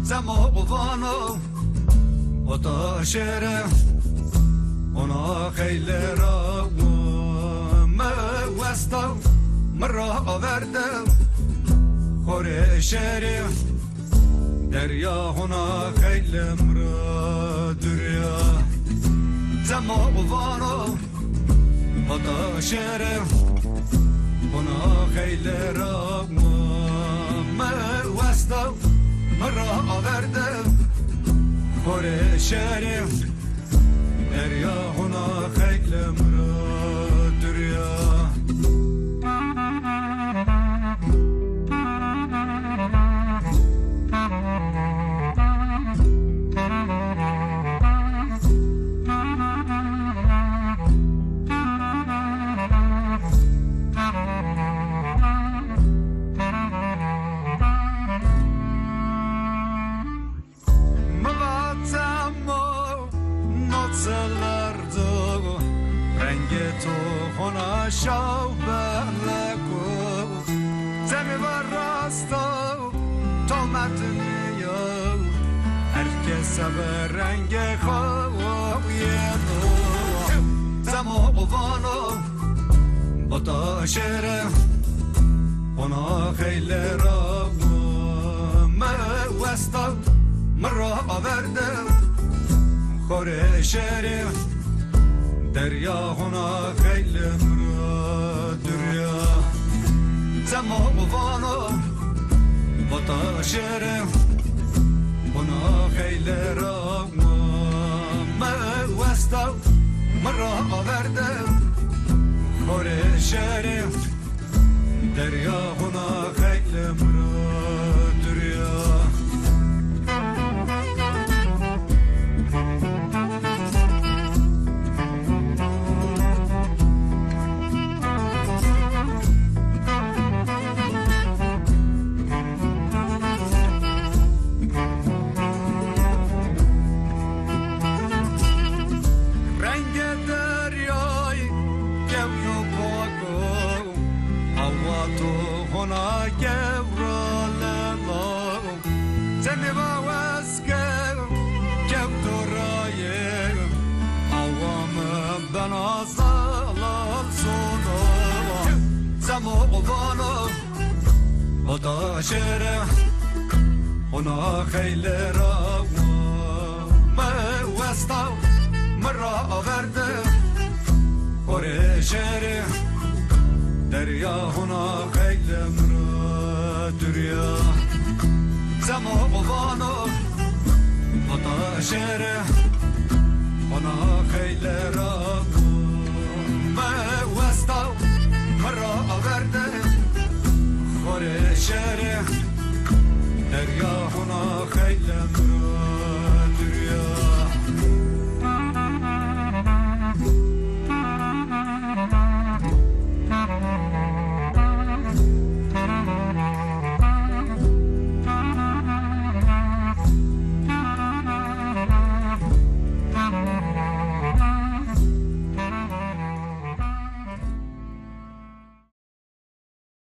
زمانو و تا شعر اونا خیلی را موستا مرا آورده خور شعر دریا اونا خیلی مرا دریا زمانو و تا شعر اونا خیلی را موستا مرا آورده خور شعر دریا اونا خیلی مرا دریا شو بلکو زمی و راستو تا مدنیا هر کس به رنگ خویه دو زما قوانو با تا شعر اونا خیلی را موستا مرا آورده خور شعر دریا اونا خیلی مرا دریا زما قوانو با تا شعر اونا خیلی را موستا مرا آورده خور شعر دریا اونا خیلی مرا دریا و تا شعر اونا خیلی را موستا مرا آورده خور شعر دریا اونا خیلی مرا دریا زما قوانو و تا شعر اونا خیلی را موستا مرا آورده خور شعر دریا اونا خیلی مرا